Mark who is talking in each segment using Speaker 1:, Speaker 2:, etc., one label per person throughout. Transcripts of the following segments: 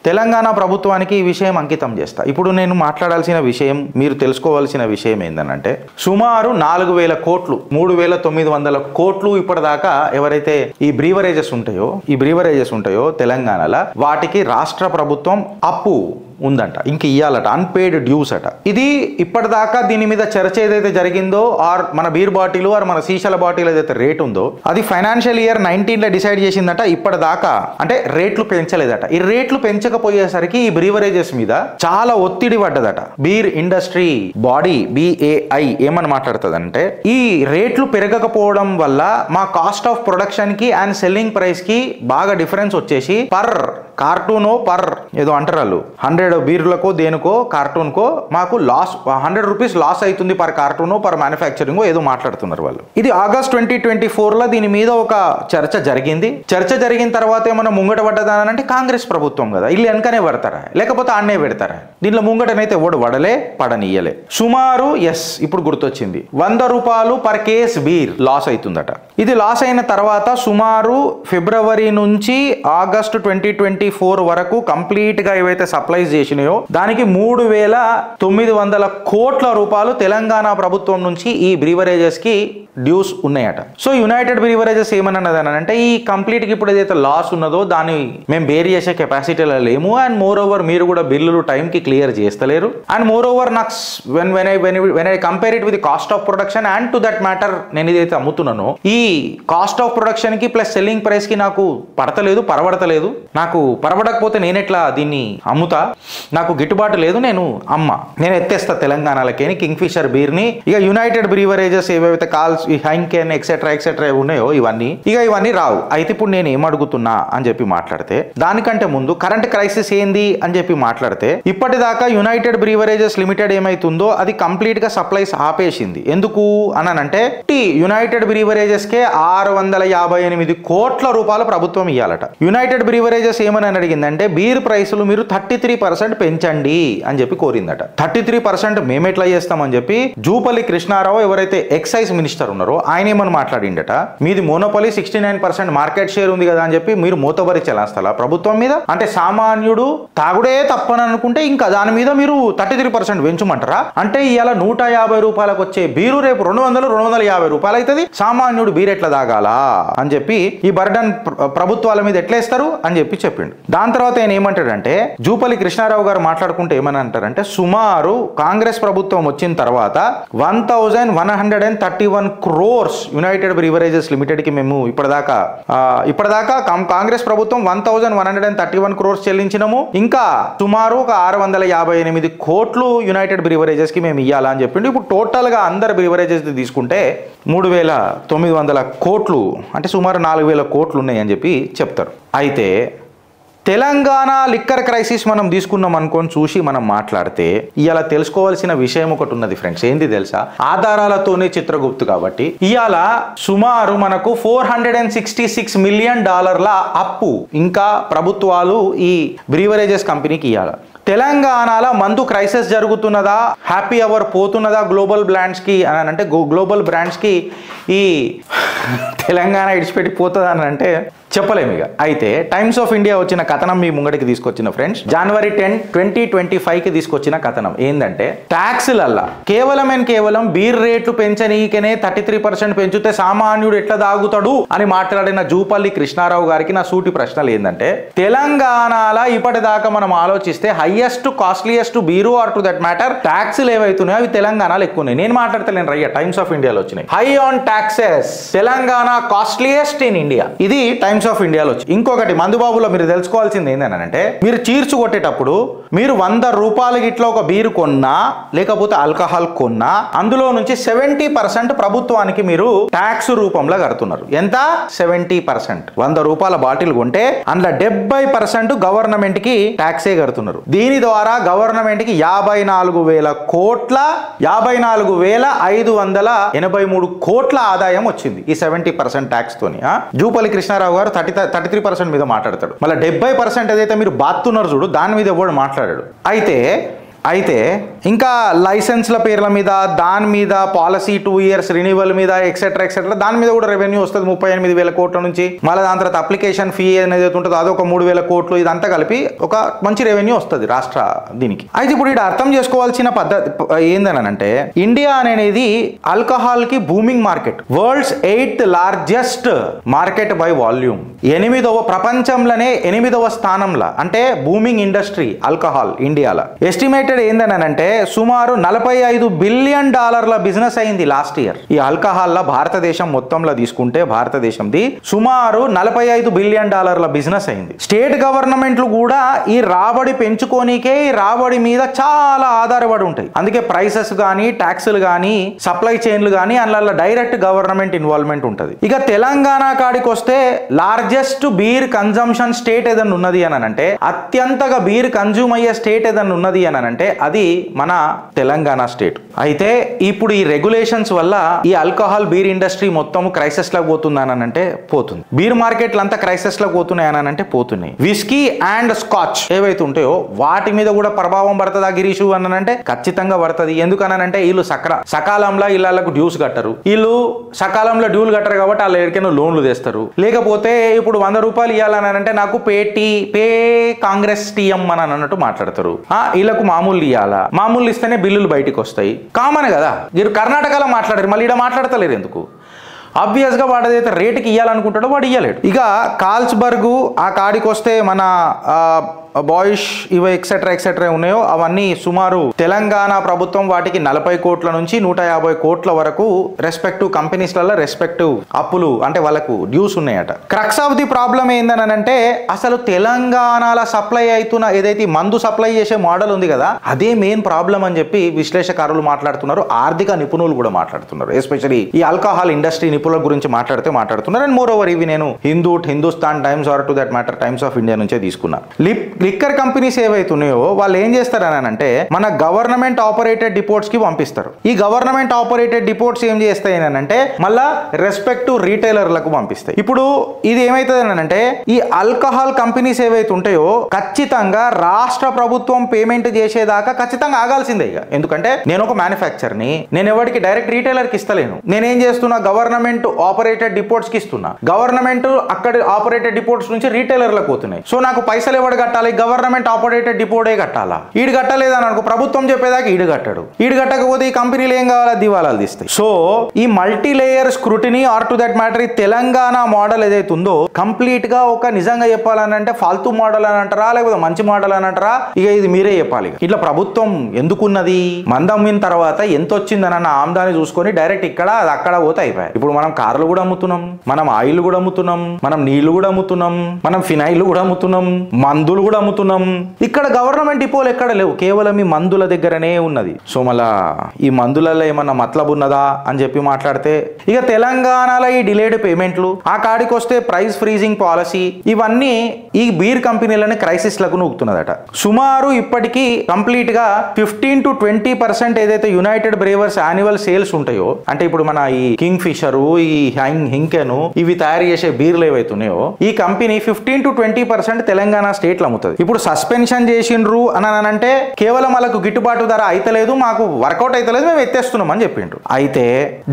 Speaker 1: తెలంగాణ ప్రభుత్వానికి ఈ విషయం అంకితం చేస్తా. ఇప్పుడు నేను మాట్లాడాల్సిన విషయం, మీరు తెలుసుకోవాల్సిన విషయం ఏంటంటే సుమారు 4000 కోట్లు 3900 కోట్లు ఇప్పటిదాకా ఎవరైతే ఈ బ్రీవరేజెస్ ఉంటాయో తెలంగాణలో వాటికి రాష్ట్ర ప్రభుత్వం అప్పు ఉందంట, ఇంక ఇయ్యాలట, అన్పేడ్ డ్యూస్ అట. ఇది ఇప్పటిదాకా దీని మీద చర్చ ఏదైతే జరిగిందో, ఆర్ మన బీర్ బాటిల్ ఆర్ మన సీసాల బాటిల్ ఏదైతే రేట్ ఉందో అది ఫైనాన్షియల్ ఇయర్ 19లో డిసైడ్ చేసిందట. ఇప్పటిదాకా అంటే రేట్లు పెంచలేదట. ఈ రేట్లు పెంచకపోయేసరికి ఈ బ్రీవరేజెస్ మీద చాలా ఒత్తిడి పడ్డదట. బీర్ ఇండస్ట్రీ బాడీ BAI ఏమని మాట్లాడుతుందంటే, ఈ రేట్లు పెరగకపోవడం వల్ల మా కాస్ట్ ఆఫ్ ప్రొడక్షన్ కి అండ్ సెల్లింగ్ ప్రైస్ కి బాగా డిఫరెన్స్ వచ్చేసి పర్ కార్టూనో పర్ ఏదో అంటారు వాళ్ళు 100 బీర్లకో దేనికో కార్టూన్కో మాకు లాస్ 100 రూపీస్ లాస్ అవుతుంది పర్ కార్టూనో పర్ మ్యానుఫ్యాక్చరింగ్ ఏదో మాట్లాడుతున్నారు వాళ్ళు. ఇది ఆగస్ట్ 2024లో దీని మీద ఒక చర్చ జరిగింది. చర్చ జరిగిన తర్వాత ఏమన్నా ముంగట పడ్డదానంటే కాంగ్రెస్ ప్రభుత్వం కదా, ఇల్లు వెనకనే పడతారా లేకపోతే ఆడనే పెడతారా? దీంట్లో ముంగటనైతే ఎవడు పడనీయలే. సుమారు ఇప్పుడు గుర్తొచ్చింది 100 రూపాయలు పర్ కేస్ బీర్ లాస్ అవుతుందట. ఇది లాస్ అయిన తర్వాత సుమారు ఫిబ్రవరి నుంచి ఆగస్టు 2024 వరకు కంప్లీట్ గా ఏవైతే సప్లైస్ చేసినాయో దానికి 3900 కోట్ల రూపాయలు తెలంగాణ ప్రభుత్వం నుంచి ఈ బ్రీవరేజెస్ కి డ్యూస్ ఉన్నాయట. సో యునైటెడ్ బ్రీవరేజెస్ ఏమన్నదంటే ఈ కంప్లీట్ గా ఇప్పుడు ఏదైతే లాస్ ఉన్నదో దాన్ని మేము బేర్ చేసే కెపాసిటీలో లేము, అండ్ మోర్ ఓవర్ మీరు కూడా బిల్లులు టైం కి క్లియర్ చేస్తలేరు, అండ్ మోర్ ఓవర్ నాకు when I compare it with cost of production and to that matter నేను ఏదైతే అమ్ముతున్నానో ఈ కాస్ట్ ఆఫ్ ప్రొడక్షన్ కి ప్లస్ సెల్లింగ్ ప్రైస్ కి నాకు పరబడతలేదు. నాకు పరబడకపోతే నేను ఎట్లా దీన్ని అమ్ముతా, నాకు గిట్టుబాటు లేదు, నేను ఎత్తేస్తా తెలంగాణలకి కింగ్ ఫిషర్ బీర్ ని. ఇక యునైటెడ్ బ్రీవరేజెస్ ఏవైతే కాల్స్ ఈ హైన్కెన్ ఎక్సెట్రా ఉన్నాయో ఇవన్నీ రావు. అయితే ఇప్పుడు నేను ఏమడుగుతున్నా అని చెప్పి మాట్లాడితే, దానికంటే ముందు కరెంట్ క్రైసిస్ ఏంది అని చెప్పి మాట్లాడితే, ఇప్పటిదాకా యునైటెడ్ బ్రీవరేజెస్ లిమిటెడ్ ఏమైతుందో అది కంప్లీట్ గా సప్లైస్ ఆపేసింది. ఎందుకు అనంటే యునైటెడ్ బ్రీవరేజెస్ కే 658 కోట్ల రూపాయలు ప్రభుత్వం ఇవ్వాలట. యునైటెడ్ బ్రీవరేజెస్ ఏమని అడిగిందంటే బీర్ ప్రైసులు మీరు 33% పెంచండి అని చెప్పి కోరిందట. 33% మేమెట్లా చేస్తామని చెప్పి జూపల్లి కృష్ణారావు ఎవరైతే ఎక్సైజ్ మినిస్టర్ ఉన్నారో ఆయన ఏమని మాట్లాడిండట, మీది మోనోపలి 69% మార్కెట్ షేర్ ఉంది కదా అని చెప్పి మీరు మూతబరి చెలాస్తాలా ప్రభుత్వం మీద? అంటే సామాన్యుడు తాగుడే తప్పని అనుకుంటే ఇంకా దాని మీద మీరు 33% పెంచమంటారా? అంటే ఇవాళ 150 రూపాయలకు వచ్చే బీరు రేపు 250 రూపాయలు అవుతుంది. సామాన్యుడు బీర్ ఎట్లా తాగాలా అని చెప్పి ఈ బర్డన్ ప్రభుత్వాల మీద ఎట్లేస్తారు అని చెప్పి చెప్పిండు. దాని తర్వాత ఆయన ఏమంటాడంటే, జూపల్లి కృష్ణారావు గారు మాట్లాడుకుంటే ఏమని అంటారంటే, సుమారు కాంగ్రెస్ ప్రభుత్వం వచ్చిన తర్వాత 1131 crores యునైటెడ్ బ్రీవరేజెస్ లిమిటెడ్ కి మేము ఇప్పటిదాకా కాంగ్రెస్ ప్రభుత్వం 1131 crores చెల్లించినాము. ఇంకా సుమారు ఒక 658 కోట్లు యునైటెడ్ బ్రీవరేజెస్ కి మేము ఇవ్వాలా అని చెప్పిండు. ఇప్పుడు టోటల్ గా అందరు బ్రీవరేజెస్ తీసుకుంటే 3900 కోట్లు అంటే సుమారు 4000 కోట్లు ఉన్నాయి అని చెప్పి చెప్తారు. అయితే తెలంగాణ లిక్కర్ క్రైసిస్ మనం తీసుకున్నాం అనుకొని చూసి మనం మాట్లాడితే ఇవాళ తెలుసుకోవాల్సిన విషయం ఒకటి ఉన్నది ఫ్రెండ్స్. ఏంది తెలుసా? ఆధారాలతోనే చిత్రగుప్తు కాబట్టి ఇవాళ సుమారు మనకు $466 million అప్పు ఇంకా ప్రభుత్వాలు ఈ బ్రీవరేజెస్ కంపెనీకి ఇవ్వాల. తెలంగాణలో మందు క్రైసిస్ జరుగుతున్నదా, హ్యాపీ అవర్ పోతున్నదా గ్లోబల్ బ్రాండ్స్కి అని అంటే గ్లోబల్ బ్రాండ్స్కి ఈ తెలంగాణ ఇడిచిపెట్టి పోతుందా అని అంటే చెప్పలేము ఇక. అయితే టైమ్స్ ఆఫ్ ఇండియా వచ్చిన కథనం మీ ముంగడికి తీసుకొచ్చిన ఫ్రెండ్స్, January 10, 2025కి తీసుకొచ్చిన కథనం ఏంటంటే, ట్యాక్సులల్లా కేవలం బీర్ రేట్లు పెంచనీకనే 33% పెంచితే సామాన్యుడు ఎట్లా దాగుతాడు అని మాట్లాడిన జూపల్లి కృష్ణారావు గారికి నా సూటి ప్రశ్నలు ఏంటంటే, తెలంగాణలో ఇప్పటిదాకా మనం ఆలోచిస్తే highest costliest beer or to that matter ట్యాక్సులు ఏవైతున్నాయో అవి తెలంగాణలో ఎక్కువ ఉన్నాయి. నేను మాట్లాడతలేను రయ్య, టైమ్స్ ఆఫ్ ఇండియాలో వచ్చినాయి. High on taxes, Telangana costliest in India. ఇది టైమ్స్ ఆఫ్ ఇండియాలో వచ్చి. ఇంకొకటి మందుబాబులో మీరు తెలుసుకోవాల్సింది ఏంటంటే, మీరు చీర్చు కొట్టేటప్పుడు మీరు 100 రూపాయలకి ఇట్లా ఒక బీరు కొన్నా లేకపోతే ఆల్కహాల్ కొన్నా అందులో నుంచి 70% ప్రభుత్వానికి మీరు ట్యాక్స్ రూపంలో కడుతున్నారు. ఎంత? 70%. 100 రూపాయల బాటిల్ కొంటే అందులో 70% గవర్నమెంట్ కి ట్యాక్సే కడుతున్నారు. దీని ద్వారా గవర్నమెంట్ కి 54,000 కోట్ల 54,583 కోట్ల ఆదాయం వచ్చింది ఈ 70% ట్యాక్స్ తోని. జూపల్లి కృష్ణారావు గారు 33% మీద మాట్లాడతాడు. మళ్ళీ 70% ఏదైతే మీరు బాత్తున్నారు చూడు దాని మీద ఎవడు మాట్లాడాడు. అయితే అయితే ఇంకా లైసెన్స్ల పేర్ల మీద దాని మీద పాలసీ 2 years రెన్యువల్ మీద ఎక్సెట్రా దాని మీద కూడా రెవెన్యూ వస్తుంది 38,000 కోట్ల నుంచి. మళ్ళీ దాని తర్వాత అప్లికేషన్ ఫీ అనేది ఉంటుందో అదొక 3,000 కోట్లు. ఇదంతా కలిపి ఒక మంచి రెవెన్యూ వస్తుంది రాష్ట్ర దీనికి. అయితే ఇప్పుడు ఇక్కడ అర్థం చేసుకోవాల్సిన పద్ధతి ఏందనంటే ఇండియా అనేది ఆల్కహాల్ కి booming market, world's 8th largest market by volume, ప్రపంచంలోనే 8వ స్థానంలో అంటే బూమింగ్ ఇండస్ట్రీ ఆల్కహాల్ ఇండియాలో. ఎస్టిమేటెడ్ ఏందనంటే సుమారు $45 బిలియన్ బిజినెస్ అయింది లాస్ట్ ఇయర్ ఈ ఆల్కహాల్ లా. భారతదేశం మొత్తంలో తీసుకుంటే భారతదేశంది సుమారు $45 బిలియన్ బిజినెస్ అయింది. స్టేట్ గవర్నమెంట్లు కూడా ఈ రాబడి పెంచుకోనికే ఈ రాబడి మీద చాలా ఆధారపడి ఉంటాయి. అందుకే ప్రైసెస్ కానీ ట్యాక్సులు కానీ సప్లై చైన్లు కానీ అందులో డైరెక్ట్ గవర్నమెంట్ ఇన్వాల్వ్మెంట్ ఉంటుంది. ఇక తెలంగాణ కాడికి వస్తే లార్జెస్ట్ బీర్ కన్జంప్షన్ స్టేట్ ఏదన్నా ఉన్నది అని అంటే, అత్యంతగా బీర్ కన్జ్యూమ్ అయ్యే స్టేట్ ఏదన్నా ఉన్నది అని అంటే అది మన తెలంగాణ స్టేట్. అయితే ఇప్పుడు ఈ రెగ్యులేషన్స్ వల్ల ఈ ఆల్కహాల్ బీర్ ఇండస్ట్రీ మొత్తం క్రైసిస్ లకు పోతుంది అని అంటే పోతుంది. బీర్ మార్కెట్లు అంతా క్రైసిస్ లకు పోతున్నాయి అని అంటే పోతున్నాయి. విస్కీ అండ్ స్కాచ్ ఏవైతే ఉంటాయో వాటి మీద కూడా ప్రభావం పడుతుందా గిరీషు అని అంటే ఖచ్చితంగా పడుతుంది. ఎందుకనంటే వీళ్ళు సకాలంలో ఇళ్ళకు డ్యూస్ కట్టరు, వీళ్ళు సకాలంలో డ్యూలు కట్టరు కాబట్టి వాళ్ళు ఎక్కడికైనా లోన్లు తెస్తారు. లేకపోతే ఇప్పుడు 100 రూపాయలు ఇవ్వాలని అంటే నాకు పే కాంగ్రెస్ టీఎం అని అన్నట్టు మాట్లాడతారు. వీళ్ళకు మామూలు ఇవ్వాలా, మామూలు ఇస్తేనే బిల్లులు బయటికి వస్తాయి. కామన్ కదా. మీరు కర్ణాటకలో మాట్లాడారు, మళ్ళీ ఇక్కడ మాట్లాడతలేరు ఎందుకు? ఆబ్వియస్గా వాడు ఏదైతే రేటుకి ఇవ్వాలనుకుంటాడో వాడు ఇవ్వలేడు. ఇక కాల్స్బర్గు ఆ కాడికి వస్తే మన బాయిష్ ఇవి ఎక్సెట్రా ఉన్నాయో అవన్నీ సుమారు తెలంగాణ ప్రభుత్వం వాటికి 40 కోట్ల నుంచి 150 కోట్ల వరకు రెస్పెక్టివ్ కంపెనీస్లలో రెస్పెక్టివ్ అప్పులు అంటే వాళ్ళకు డ్యూస్ ఉన్నాయట. క్రక్స్ ఆఫ్ ది ప్రాబ్లం ఏందనంటే అసలు తెలంగాణలో సప్లై అవుతున్న ఏదైతే మందు సప్లై చేసే మోడల్ ఉంది కదా అదే మెయిన్ ప్రాబ్లం అని చెప్పి విశ్లేషకారులు మాట్లాడుతున్నారు, ఆర్థిక నిపుణులు కూడా మాట్లాడుతున్నారు. ఎస్పెషల్లీ ఈ ఆల్కహాల్ ఇండస్ట్రీ నిపుణుల గురించి మాట్లాడుతున్నారు. అండ్ మోర్ ఓవర్ ఇవి నేను Hindustan Times or to that matter Times of India నుంచే తీసుకున్నా. లిక్కర్ కంపెనీస్ ఏవైతున్నాయో వాళ్ళు ఏం చేస్తారని అంటే మన గవర్నమెంట్ ఆపరేటెడ్ డిపోట్స్ కి పంపిస్తారు. ఈ గవర్నమెంట్ ఆపరేటెడ్ డిపోట్స్ ఏం చేస్తాయి అని అంటే మళ్ళా రెస్పెక్టివ్ రీటైలర్లకు పంపిస్తాయి. ఇప్పుడు ఇది ఏమైతుంది అంటే ఈ ఆల్కహాల్ కంపెనీస్ ఏవైతే ఉంటాయో ఖచ్చితంగా రాష్ట్ర ప్రభుత్వం పేమెంట్ చేసేదాకా ఖచ్చితంగా ఆగాల్సిందే. ఇక ఎందుకంటే నేను ఒక మ్యానుఫ్యాక్చర్ని, నేను ఎవరికి డైరెక్ట్ రీటైలర్ కి ఇస్తలేను. నేనేం చేస్తున్నా గవర్నమెంట్ ఆపరేటెడ్ డిపోట్స్ కి ఇస్తున్నా. గవర్నమెంట్ అక్కడ ఆపరేటెడ్ డిపోట్స్ నుంచి రీటైలర్లకు పోతున్నాయి. సో నాకు పైసలు ఎవరు కట్టాలి? గవర్నమెంట్ ఆపరేటెడ్ డిపోటే కట్టాలా. ఈడు కట్టలేదని అనుకో ప్రభుత్వం చెప్పేదాకా ఈడు కట్టాడు. ఈడు కట్టకపోతే ఈ కంపెనీలు ఏం కావాలా? దివాలాలు తీస్తాయి. సో ఈ multi layer scrutiny or to that matter ఈ తెలంగాణ మోడల్ ఏదైతే ఉందో కంప్లీట్ గా ఒక నిజంగా చెప్పాలని అంటే ఫాల్తూ మోడల్ అని అంటారా లేకపోతే మంచి మోడల్ అని అంటారా ఇక ఇది మీరే చెప్పాలి. ఇట్లా ప్రభుత్వం ఎందుకున్నది మందమ్మిన తర్వాత ఎంత వచ్చిందని ఆమ్దాని చూసుకొని డైరెక్ట్ ఇక్కడ అది అక్కడ పోతే అయిపోయాయి. ఇప్పుడు మనం కార్లు కూడా అమ్ముతున్నాం, మనం ఆయిల్ కూడా అమ్ముతున్నాం, మనం నీళ్లు కూడా అమ్ముతున్నాం, మనం ఫినాయిల్ కూడా అమ్ముతున్నాం, మందులు కూడా అమ్ముతున్నాం. ఇక్కడ గవర్నమెంట్ డిపోలు ఎక్కడ లేవు, కేవలం ఈ మందుల దగ్గరనే ఉన్నది. సో మళ్ళా ఈ మందులలో ఏమన్నా మతలబు ఉన్నదా అని చెప్పి మాట్లాడితే ఇక తెలంగాణలో ఈ డిలేడ్ పేమెంట్లు ఆ కాడికి వస్తే ప్రైస్ ఫ్రీజింగ్ పాలసీ ఇవన్నీ ఈ బీర్ కంపెనీలని క్రైసిస్ లకు నూగుతున్నదట. సుమారు ఇప్పటికీ కంప్లీట్ గా 15 to 20% ఏదైతే యునైటెడ్ బ్రేవర్స్ యాన్యువల్ సేల్స్ ఉంటాయో అంటే ఇప్పుడు మన ఈ కింగ్ ఫిషర్ ఈ హింకెను ఇవి తయారు చేసే బీర్లు ఏవైతున్నాయో ఈ కంపెనీ 15 to 20% తెలంగాణ స్టేట్ లో అమ్ముతుంది. ఇప్పుడు సస్పెన్షన్ చేసిండ్రు అని అంటే కేవలం వాళ్ళకు గిట్టుబాటు ధర అయితలేదు, మాకు వర్కౌట్ అయితలేదు, మేము ఎత్తేస్తున్నాం అని చెప్పిండ్రు. అయితే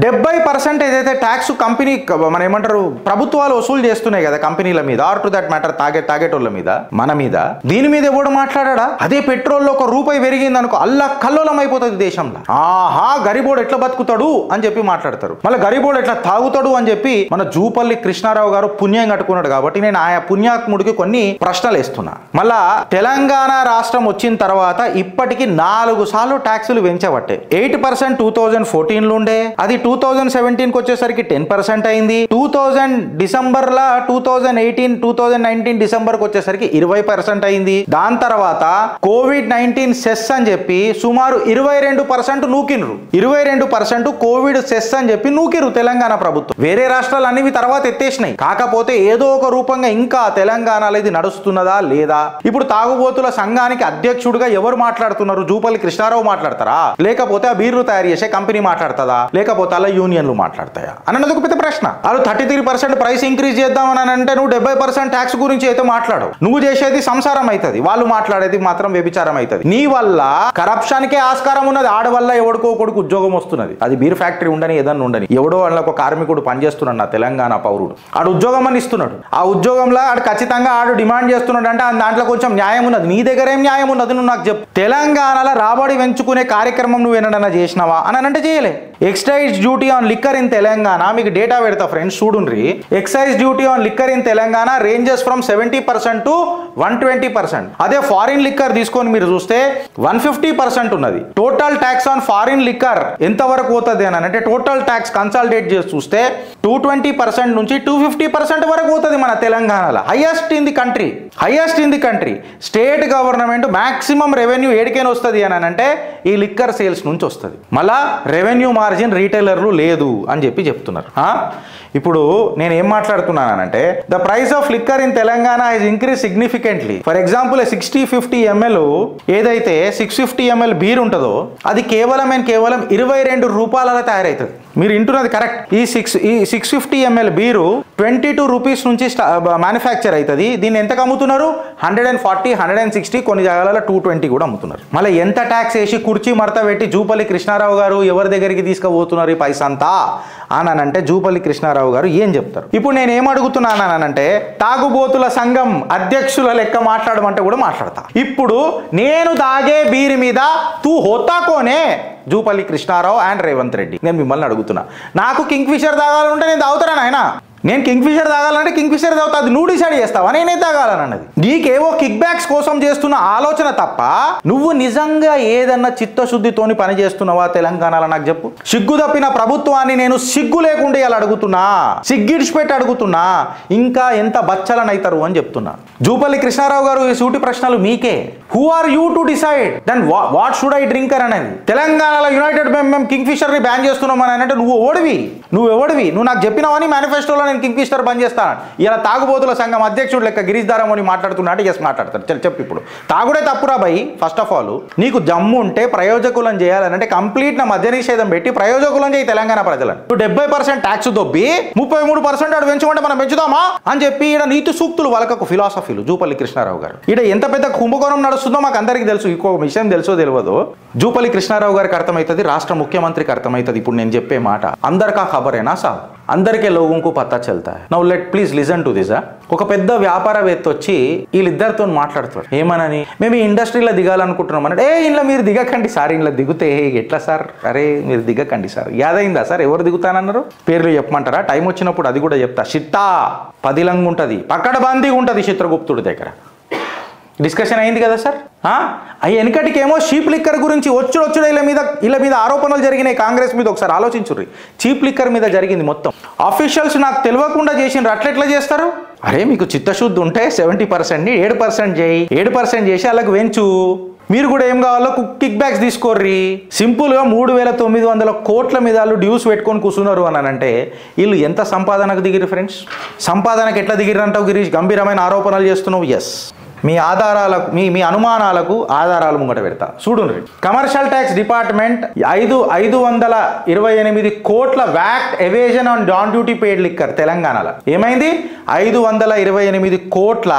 Speaker 1: 70% ఏదైతే ట్యాక్స్ కంపెనీ మన ఏమంటారు ప్రభుత్వాలు వసూలు చేస్తున్నాయి కదా కంపెనీల మీద ఆర్ టు దట్ మ్యాటర్ తాగేటోళ్ళ మీద మన మీద, దీని మీద ఎవడు మాట్లాడా? అదే పెట్రోల్ లో ₹1 పెరిగింది అనుకో అల్లా కల్లోలం అయిపోతుంది దేశంలో. ఆహా గరీబోడు ఎట్లా బతుకుతాడు అని చెప్పి మాట్లాడతారు. మళ్ళీ గరీబోడు ఎట్లా తాగుతాడు అని చెప్పి మన జూపల్లి కృష్ణారావు గారు పుణ్యం కట్టుకున్నాడు కాబట్టి నేను ఆయా పుణ్యాత్ముడికి కొన్ని ప్రశ్నలు వేస్తున్నా. మళ్ళా తెలంగాణ రాష్ట్రం వచ్చిన తర్వాత ఇప్పటికి 4 సార్లు ట్యాక్సులు పెంచబట్టే. 8% 2014 ఉండే, అది 2017 వచ్చేసరికి 10% అయింది. 2000 డిసెంబర్ లా 2019 డిసెంబర్ కి వచ్చేసరికి 20% అయింది. దాని తర్వాత COVID-19 సెస్ అని చెప్పి సుమారు 22% నూకినరు. 22% కోవిడ్ సెస్ అని చెప్పి నూకిరు తెలంగాణ ప్రభుత్వం. వేరే రాష్ట్రాలు అన్ని తర్వాత ఎత్తేసినాయి. కాకపోతే ఏదో ఒక రూపంగా ఇంకా తెలంగాణలో ఇది నడుస్తున్నదా లేదా ఇప్పుడు తాగుబోతుల సంఘానికి అధ్యక్షుడిగా ఎవరు మాట్లాడుతున్నారు? జూపల్లి కృష్ణారావు మాట్లాడతారా, లేకపోతే ఆ బీర్లు తయారు చేసే కంపెనీ మాట్లాడుతుందా, లేకపోతే అలా యూనియన్లు మాట్లాడతాయా అన్నది ఒక పెద్ద ప్రశ్న. వాళ్ళు 33% ప్రైస్ ఇంక్రీజ్ చేద్దామని అంటే నువ్వు 70% ట్యాక్స్ గురించి అయితే మాట్లాడు. నువ్వు చేసేది సంసారం అవుతుంది, వాళ్ళు మాట్లాడేది మాత్రం వ్యభిచారం అవుతుంది. నీ వల్ల కరప్షన్ కే ఆస్కారం ఉన్నది. ఆడవల్ల ఎవడికో కొడుకు ఉద్యోగం వస్తున్నది. అది బీర్ ఫ్యాక్టరీ ఉండని ఏదన్నా ఉండని, ఎవడో వాళ్ళ ఒక కార్మికుడు పనిచేస్తున్నాడు, నా తెలంగాణ పౌరుడు, ఆడు ఉద్యోగం అని ఇస్తున్నాడు. ఆ ఉద్యోగంలో ఆడు ఖచ్చితంగా ఆడు డిమాండ్ చేస్తున్నాడు అంటే దాంట్లో కొంచెం న్యాయం ఉన్నది. నీ దగ్గర ఏం న్యాయం ఉన్నది నువ్వు నాకు చెప్పు. తెలంగాణలో రాబడి పెంచుకునే కార్యక్రమం నువ్వు ఏమన్నా చేసినావా అని అంటే చేయలే. Excise duty on liquor in Telangana, మీకు డేటా పెడతా ఫ్రెండ్స్ చూడుండ్రి. Excise duty on liquor in Telangana ranges from 70% to 120%. అదే ఫారిన్ లిక్కర్ తీసుకొని మీరు చూస్తే 150% ఉన్నది. Total tax on foreign liquor ఎంత వరకు పోతుంది అని అంటే టోటల్ ట్యాక్స్ కన్సాలిడేట్ చేసి చూస్తే 220% నుంచి 250% వరకు పోతుంది మన తెలంగాణలో. Highest in the country, highest in the country. State government maximum revenue ఏడికైనా వస్తుంది అని అంటే ఈ లిక్కర్ సేల్స్ నుంచి వస్తుంది. మళ్ళా రెవెన్యూ మార్జిన్ రీటైలర్లు లేదు అని చెప్తున్నారు. ఇప్పుడు నేను ఏం మాట్లాడుతున్నానంటే the price of liquor in Telangana has increase significantly. For example 60-50 ml ఏదైతే 650 ml బీర్ ఉంటుందో అది కేవలం 22 రూపాయల తయారవుతుంది. మీరు వింటున్నది కరెక్ట్. ఈ 650 ml బీరు 22 రూపీస్ నుంచి మ్యానుఫ్యాక్చర్ అవుతుంది. దీన్ని ఎంతకు అమ్ముతున్నారు? 140, 160, కొన్ని జాగాలలో 220 కూడా అమ్ముతున్నారు. మళ్ళీ ఎంత ట్యాక్స్ వేసి కుర్చీ మడత పెట్టి జూపల్లి కృష్ణారావు గారు ఎవరి దగ్గరికి తీసుకుపోతున్నారు ఈ పైసా అంతా అని అంటే జూపల్లి కృష్ణారావు గారు ఏం చెప్తారు? ఇప్పుడు నేను ఏం అడుగుతున్నానంటే తాగుబోతుల సంఘం అధ్యక్షుల లెక్క మాట్లాడమంటే కూడా మాట్లాడతా. ఇప్పుడు నేను తాగే బీరి మీద తూ హోతాకోనే జూపల్లి కృష్ణారావు అండ్ రేవంత్ రెడ్డి, నేను మిమ్మల్ని అడుగుతున్నా. నాకు కింగ్ ఫిషర్ తాగాలంటే నేను తాగుతారా నాయన? నేను కింగ్ ఫిషర్ తాగాలంటే కింగ్ ఫిషర్ తాగుతా, అది నువ్వు డిసైడ్ చేస్తావా నేనే తాగాలన్నది? నీకేవో కిక్ బ్యాక్స్ కోసం చేస్తున్న ఆలోచన తప్ప నువ్వు నిజంగా ఏదన్నా చిత్తశుద్ధితోని పని చేస్తున్నావా తెలంగాణలో నాకు చెప్పు. సిగ్గు తప్పిన ప్రభుత్వాన్ని నేను సిగ్గు లేకుండా ఇలా అడుగుతున్నా, సిగ్గిడిచిపెట్టి అడుగుతున్నా. ఇంకా ఎంత బచ్చలనైతారు అని చెప్తున్నా. జూపల్లి కృష్ణారావు గారు ఈ సూటి ప్రశ్నలు మీకే. Who are you to decide then what should I drinker అనేది? తెలంగాణలో యునైటెడ్ మేము కింగ్ ఫిషర్ ని బ్యాన్ చేస్తున్నాం అని అంటే నువ్వు ఎవడివి? నువ్వు నాకు చెప్పినావని మేనిఫెస్టోలో నేను కింగ్ ఫిషర్ బంద్ చేస్తాను. ఇలా తాగుబోతుల సంఘం అధ్యక్షుడు లెక్క గిరీష్ దారమని మాట్లాడుతున్నా అంటే ఎస్ మాట్లాడతారు. చెప్పు ఇప్పుడు తాగుడే తప్పురా భయ్. ఫస్ట్ ఆఫ్ ఆల్ నీకు జమ్ము ఉంటే ప్రయోజకులను చేయాలంటే కంప్లీట్ నా మద్య నిషేధం పెట్టి ప్రయోజకులను చేయి తెలంగాణ ప్రజలను. 70% ట్యాక్స్ దొబ్బి 33% అటు పెంచమంటే మనం పెంచుదామా అని చెప్పి ఈడ నీతి సూక్తులు వాళ్ళకు ఫిలాసఫీలు జూపల్లి కృష్ణారావు గారు. ఈడ ఎంత పెద్ద కుంభకోణం నడుస్తుందో మాకు అందరికీ తెలుసు. ఇంకో విషయం తెలుసో తెలియదు, జూపల్లి కృష్ణారావు గారికి అర్థమవుతుంది, రాష్ట్ర ముఖ్యమంత్రికి అర్థమవుతుంది. ఇప్పుడు నేను చెప్పే మాట అందరికా ఖబరేనా సార్, అందరికీ లోగోంకు పత్తా చల్తా. Now let please listen to this. ఒక పెద్ద వ్యాపారవేత్త వచ్చి వీళ్ళిద్దరితో మాట్లాడుతారు. ఏమనని? మేము ఈ ఇండస్ట్రీలో దిగాలనుకుంటున్నాం అంటే ఇంట్లో మీరు దిగకండి సార్, ఇంట్లో దిగితే ఎట్లా సార్? అరే మీరు దిగకండి సార్. యాదైందా సార్? ఎవరు దిగుతానన్నారు? పేర్లు చెప్పమంటారా? టైం వచ్చినప్పుడు అది కూడా చెప్తా. చిట్టా పదిలంగా ఉంటుంది, పక్కడబందీగా ఉంటుంది చిత్రగుప్తుడి దగ్గర. డిస్కషన్ అయింది కదా సార్. అవి వెనకటికేమో చీప్ లిక్కర్ గురించి వచ్చుడు వీళ్ళ మీద ఆరోపణలు జరిగినాయి కాంగ్రెస్ మీద. ఒకసారి ఆలోచించుర్రి. చీప్ లిక్కర్ మీద జరిగింది మొత్తం. అఫీషియల్స్ నాకు తెలియకుండా చేసిండ్రు. అట్లెట్లా చేస్తారు? అరే మీకు చిత్తశుద్ధి ఉంటే 70%ని 7% చేయి, 7% చేసి వాళ్ళకి వెంచు. మీరు కూడా ఏం కావాలో కిక్ బ్యాక్స్ తీసుకోర్రి. సింపుల్గా 3,900 కోట్ల మీద వాళ్ళు డ్యూస్ పెట్టుకొని కూర్చున్నారు అని అంటే వీళ్ళు ఎంత సంపాదనకు దిగిరు ఫ్రెండ్స్? సంపాదనకు ఎట్లా దిగిరంటావు గిరీష్? గంభీరమైన ఆరోపణలు చేస్తున్నావు. ఎస్, మీ ఆధారాలకు మీ అనుమానాలకు ఆధారాలు ముంగట పెడతా చూడండి. కమర్షియల్ ట్యాక్స్ డిపార్ట్మెంట్ 528 కోట్ల VAT evasion on non duty paid liquor తెలంగాణలో ఏమైంది? 528 కోట్ల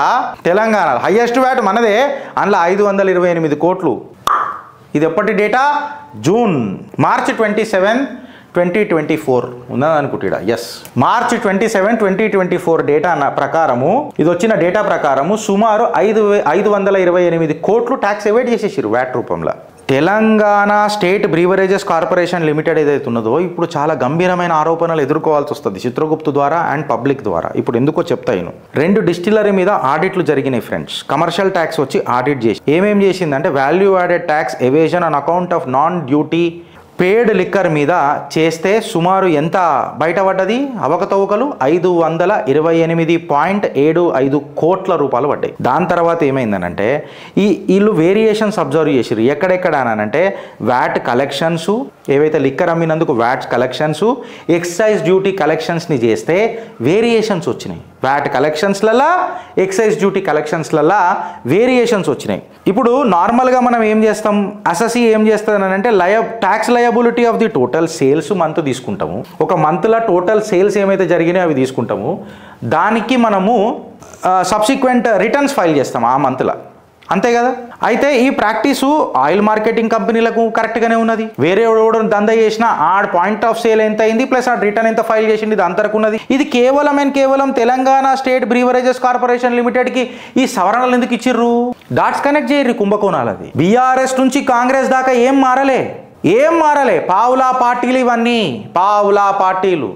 Speaker 1: తెలంగాణలో హైయెస్ట్ వ్యాట్ మనదే. అందులో 528 కోట్లు. ఇది ఎప్పటి డేటా? మార్చ్ 27, 2024 ఉన్నది అనుకుంటా. ఎస్, మార్చ్ 27, 2024 డేటా ప్రకారము, ఇది వచ్చిన డేటా ప్రకారము సుమారు 528 కోట్లు ట్యాక్స్ ఎవేట్ చేసేసారు వ్యాట్ రూపంలో. తెలంగాణ స్టేట్ బ్రీవరేజెస్ కార్పొరేషన్ లిమిటెడ్ ఏదైతే ఉన్నదో ఇప్పుడు చాలా గంభీరమైన ఆరోపణలు ఎదుర్కోవాల్సి వస్తుంది చిత్రగుప్తు ద్వారా అండ్ పబ్లిక్ ద్వారా. ఇప్పుడు ఎందుకో చెప్తాను. 2 డిస్టిలరీ మీద ఆడిట్లు జరిగినాయి ఫ్రెండ్స్. కమర్షియల్ ట్యాక్స్ వచ్చి ఆడిట్ చేసి ఏమేం చేసిందంటే value added tax evasion on account of non duty paid liquor మీద చేస్తే సుమారు ఎంత బయటపడ్డది అవకతవకలు 528.75 కోట్ల రూపాయలు పడ్డాయి. దాని తర్వాత ఏమైందనంటే వీళ్ళు వేరియేషన్స్ అబ్జర్వ్ చేసిరు. ఎక్కడెక్కడ అనంటే వ్యాట్ కలెక్షన్స్, ఏవైతే లిక్కర్ అమ్మినందుకు వ్యాట్ కలెక్షన్స్, ఎక్సైజ్ డ్యూటీ కలెక్షన్స్ని చేస్తే వేరియేషన్స్ వచ్చినాయి. వ్యాట్ కలెక్షన్స్లలా ఎక్సైజ్ డ్యూటీ కలెక్షన్స్లలా వేరియేషన్స్ వచ్చినాయి. ఇప్పుడు నార్మల్గా మనం ఏం చేస్తాం, అసెసీ ఏం చేస్తానంటే tax liability of the total sales month తీసుకుంటాము. ఒక మంత్లో టోటల్ సేల్స్ ఏమైతే జరిగినాయో అవి తీసుకుంటాము. దానికి మనము సబ్సిక్వెంట్ రిటర్న్స్ ఫైల్ చేస్తాం ఆ మంత్లో, అంతే కదా. అయితే ఈ ప్రాక్టీసు ఆయిల్ మార్కెటింగ్ కంపెనీలకు కరెక్ట్గానే ఉన్నది. వేరే దందా చేసిన ఆడ పాయింట్ ఆఫ్ సేల్ ఎంత అయింది ప్లస్ ఆ రిటర్న్ ఎంత ఫైల్ చేసింది ఇది అంతరకు ఉన్నది. ఇది కేవలం తెలంగాణ స్టేట్ బ్రీవరేజెస్ కార్పొరేషన్ లిమిటెడ్కి ఈ సవరణలు ఎందుకు ఇచ్చిర్రు? డాట్స్ కనెక్ట్ చేయర్రి కుంభకోణాలది. బీఆర్ఎస్ నుంచి కాంగ్రెస్ దాకా ఏం మారలే. పావులా పార్టీలు, ఇవన్నీ పావులా పార్టీలు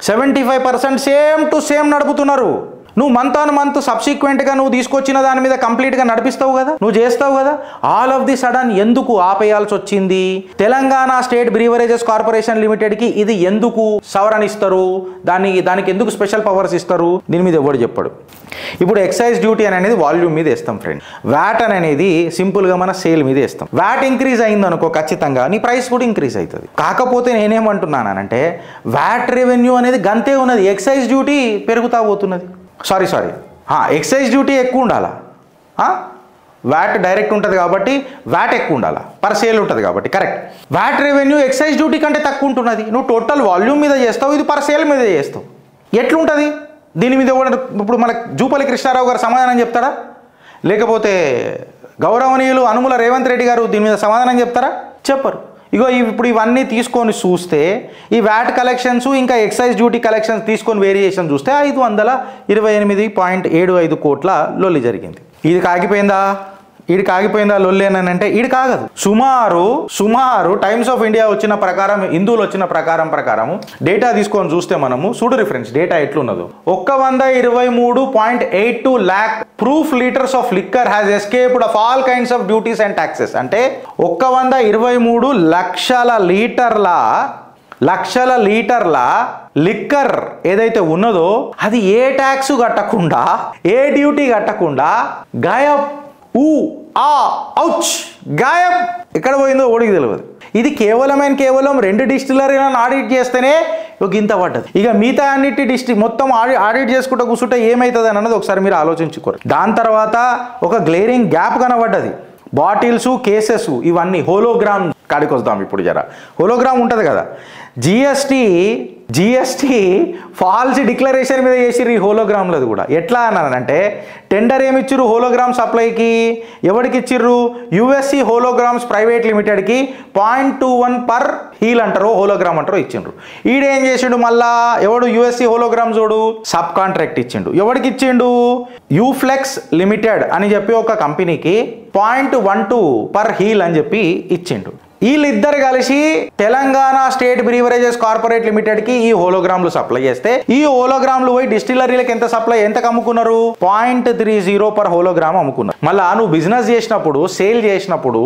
Speaker 1: 75% సేమ్ టు సేమ్ నడుపుతున్నారు. నువ్వు మంత్ ఆన్ మంత్ సబ్సిక్వెంట్గా నువ్వు తీసుకొచ్చిన దాని మీద కంప్లీట్గా నడిపిస్తావు కదా, నువ్వు చేస్తావు కదా. ఆల్ ఆఫ్ ది సడన్ ఎందుకు ఆపేయాల్సి వచ్చింది? తెలంగాణ స్టేట్ బ్రీవరేజెస్ కార్పొరేషన్ లిమిటెడ్కి ఇది ఎందుకు సవరణ ఇస్తారు? దానికి ఎందుకు స్పెషల్ పవర్స్ ఇస్తారు? దీని మీద ఎవరు చెప్పాడు. ఇప్పుడు ఎక్సైజ్ డ్యూటీ అనేది వాల్యూమ్ మీద వేస్తాం ఫ్రెండ్. వ్యాట్ అనేది సింపుల్గా మన సేల్ మీద వేస్తాం. వ్యాట్ ఇంక్రీజ్ అయింది అనుకో, ఖచ్చితంగా నీ ప్రైస్ కూడా ఇంక్రీజ్ అవుతుంది. కాకపోతే నేనేమంటున్నానంటే వ్యాట్ రెవెన్యూ అనేది గంతే ఉన్నది, ఎక్సైజ్ డ్యూటీ పెరుగుతా పోతున్నది. సారీ ఎక్సైజ్ డ్యూటీ ఎక్కువ ఉండాలా, వ్యాట్ డైరెక్ట్ ఉంటుంది కాబట్టి వ్యాట్ ఎక్కువ ఉండాలా, పర్ సేల్ ఉంటుంది కాబట్టి correct. VAT revenue excise duty కంటే తక్కువ ఉంటున్నది. నువ్వు టోటల్ వాల్యూమ్ మీద చేస్తావు, ఇది పర్ సేల్ మీద చేస్తావు. ఎట్లుంటుంది దీని మీద? ఇప్పుడు మనకు జూపల్లి కృష్ణారావు గారు సమాధానం చెప్తారా? లేకపోతే గౌరవనీయులు అనుముల రేవంత్ రెడ్డి గారు దీని మీద సమాధానం చెప్తారా? చెప్పరు. ఇగో ఇప్పుడు ఇవన్నీ తీసుకొని చూస్తే ఈ వ్యాట్ కలెక్షన్స్ ఇంకా ఎక్సైజ్ డ్యూటీ కలెక్షన్స్ తీసుకొని వేరియేషన్ చూస్తే 528.75 కోట్ల లొల్లి జరిగింది. ఇది కాగిపోయిందా లొల్లి అని అంటే ఇది కాగదు. సుమారు టైమ్స్ ఆఫ్ ఇండియా వచ్చిన ప్రకారం, హిందువులు వచ్చిన ప్రకారం డేటా తీసుకొని చూస్తే మనము చూడు రిఫరెన్స్ డేటా ఎట్లున్నదో. 123.82 lakh proof litres of liquor has escaped of all kinds of duties and taxes. అంటే 123 లక్షల లీటర్ల లిక్కర్ ఏదైతే ఉన్నదో అది ఏ ట్యాక్స్ కట్టకుండా, ఏ డ్యూటీ కట్టకుండా గాయబ్. గాయబ్ ఎక్కడ పోయిందో ఓడికి తెలియదు. ఇది కేవలం 2 డిస్టిలరీలను ఆడిట్ చేస్తేనే ఇంత పడ్డది. ఇక మిగతా అన్నిటి మొత్తం ఆడిట్ చేసుకుంటూ కూర్చుంటే ఏమవుతుంది అన్నది ఒకసారి మీరు ఆలోచించుకోరు. దాని తర్వాత ఒక గ్లేరింగ్ గ్యాప్ కనబడ్డది. బాటిల్స్, కేసెస్ ఇవన్నీ హోలోగ్రామ్ కాడికి వద్దాం. ఇప్పుడు హోలోగ్రామ్ ఉంటుంది కదా, జిఎస్టీ ఫాల్స్ డిక్లరేషన్ మీద చేసిర్రు ఈ హోలోగ్రామ్లది కూడా. ఎట్లా అన్నానంటే టెండర్ ఏమిచ్చిర్రు హోలోగ్రామ్ సప్లైకి? ఎవరికి ఇచ్చిర్రు? యుఎస్సి హోలోగ్రామ్స్ ప్రైవేట్ లిమిటెడ్కి 0.21 పర్ హీల్ అంటారు, హోలోగ్రామ్ అంటారు ఇచ్చిండ్రు. ఈడేం చేసిండు మళ్ళా? ఎవడు యుఎస్సి హోలోగ్రామ్ చూడు సబ్ కాంట్రాక్ట్ ఇచ్చిండు. ఎవరికి ఇచ్చిండు? యూఫ్లెక్స్ లిమిటెడ్ అని చెప్పి ఒక కంపెనీకి 0.12 పర్ హీల్ అని చెప్పి ఇచ్చిండు. వీళ్ళిద్దరు కలిసి తెలంగాణ స్టేట్ బ్రీవరేజెస్ కార్పొరేట్ లిమిటెడ్కి ఈ హోలోగ్రామ్లు సప్లై చేస్తే ఈ హోలోగ్రామ్లు పోయి డిస్టిలరీలకు ఎంతకు అమ్ముకున్నారు? 0.30 పర్ హోలోగ్రామ్ అమ్ముకున్నారు. మళ్ళీ నువ్వు బిజినెస్ చేసినప్పుడు, సేల్ చేసినప్పుడు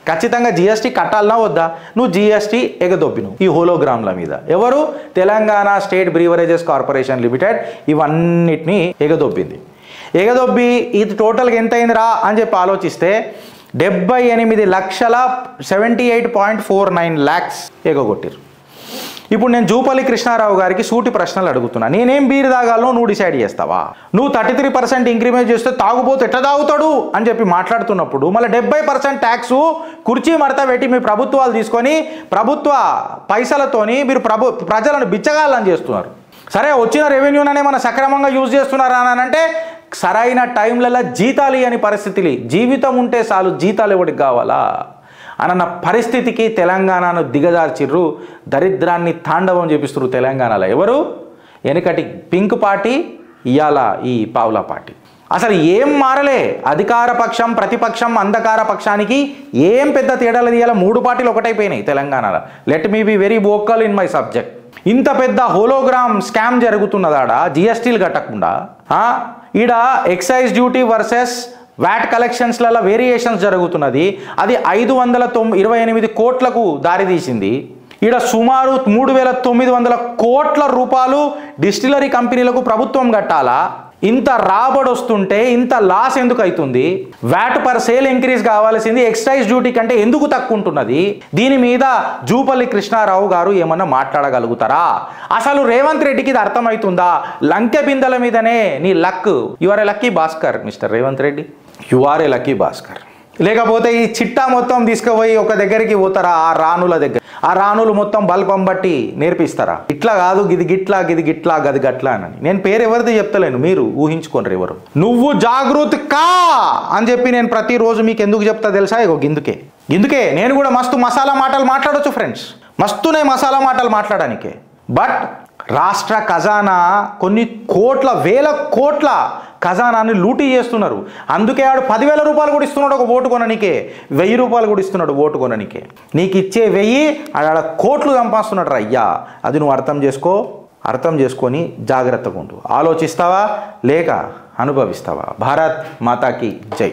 Speaker 1: ఖచ్చితంగా జిఎస్టీ కట్టాలన్నా వద్దా? నువ్వు జిఎస్టీ ఎగదొబ్బిను ఈ హోలోగ్రామ్ల మీద. ఎవరు? తెలంగాణ స్టేట్ బ్రీవరేజెస్ కార్పొరేషన్ లిమిటెడ్ ఇవన్నిటిని ఎగదొబ్బి ఇది టోటల్గా ఎంత అయిందిరా అని చెప్పి ఆలోచిస్తే 78,78.49 lakhs ఎగగొట్టిరు. ఇప్పుడు నేను జూపల్లి కృష్ణారావు గారికి సూటి ప్రశ్నలు అడుగుతున్నా. నేనేం బీరు తాగాలో నువ్వు డిసైడ్ చేస్తావా? నువ్వు 33% ఇంక్రిమెంట్ చేస్తే తాగుపోతే ఎట్లా తాగుతాడు అని చెప్పి మాట్లాడుతున్నప్పుడు మళ్ళీ 70% ట్యాక్స్ కుర్చీ మడత పెట్టి మీ ప్రభుత్వాలు తీసుకొని ప్రభుత్వ పైసలతోని మీరు ప్రజలను బిచ్చగాళ్ళని చేస్తున్నారు. సరే, వచ్చిన రెవెన్యూననే మన సక్రమంగా యూజ్ చేస్తున్నారా అని అంటే సరైన టైంలలో జీతాలు అని పరిస్థితులు, జీవితం ఉంటే చాలు జీతాలు ఎవరికి కావాలా అన్న పరిస్థితికి తెలంగాణను దిగజార్చిర్రు. దరిద్రాన్ని తాండవం చేపిస్తున్నారు తెలంగాణలో. ఎవరు? వెనకటి పింక్ పార్టీ, ఇవాళ ఈ పావులా పార్టీ. అసలు ఏం మారలే. అధికార పక్షం, ప్రతిపక్షం, అంధకార పక్షానికి ఏం పెద్ద తేడాలు ఇవాళ 3 పార్టీలు ఒకటైపోయినాయి తెలంగాణలో. Let me be very vocal in my subject. ఇంత పెద్ద హోలోగ్రామ్ స్కామ్ జరుగుతున్నదాడ జిఎస్టీలు కట్టకుండా. ఈడ ఎక్సైజ్ డ్యూటీ వర్సెస్ వ్యాట్ కలెక్షన్స్లలో వేరియేషన్స్ జరుగుతున్నది. అది 528 కోట్లకు దారితీసింది. ఈడ సుమారు 3,900 కోట్ల రూపాయలు డిస్టిలరీ కంపెనీలకు ప్రభుత్వం కట్టాలా? ఇంత రాబడి వస్తుంటే ఇంత లాస్ ఎందుకు అవుతుంది? వ్యాట్ పర్ సేల్ ఇంక్రీజ్ కావాల్సింది ఎక్సైజ్ డ్యూటీ కంటే ఎందుకు తక్కువ ఉంటున్నది? దీని మీద జూపల్లి కృష్ణారావు గారు ఏమన్నా మాట్లాడగలుగుతారా? అసలు రేవంత్ రెడ్డికి ఇది అర్థమవుతుందా? లంకె బిందెల మీదనే నీ luck. You are a Lucky Bhaskar mister Revanth Reddy, you are a Lucky Bhaskar. లేకపోతే ఈ చిట్టా మొత్తం తీసుకుపోయి ఒక దగ్గరికి పోతారా? ఆ రాణుల దగ్గర ఆ రాణులు మొత్తం బల్బం బట్టి నేర్పిస్తారా? ఇట్లా కాదు, గిది గిట్లా, గిది గిట్లా, గది గట్లా అని. నేను పేరు ఎవరిది చెప్తలేను, మీరు ఊహించుకోండి ఎవరు. నువ్వు జాగృతి కా అని చెప్పి నేను ప్రతిరోజు మీకు ఎందుకు చెప్తా తెలుసా? ఇగో గిందుకే నేను కూడా మస్తు మసాలా మాటలు మాట్లాడొచ్చు ఫ్రెండ్స్, మస్తునే మసాలా మాటలు మాట్లాడడానికే. బట్ రాష్ట్ర ఖజానా కొన్ని కోట్ల, వేల కోట్ల ఖజానాన్ని లూటీ చేస్తున్నారు. అందుకే ఆడు 10,000 రూపాయలు కూడా ఇస్తున్నాడు ఒక ఓటు కొననికే, 1000 రూపాయలు కూడా ఇస్తున్నాడు ఓటు కొననికే. నీకు ఇచ్చే 1000 ఆడ కోట్లు సంపాదిస్తున్నాడు రా అయ్యా. అది నువ్వు అర్థం చేసుకొని జాగ్రత్తగా ఉండు. ఆలోచిస్తావా లేక అనుభవిస్తావా? భారత్ మాతాకి జై.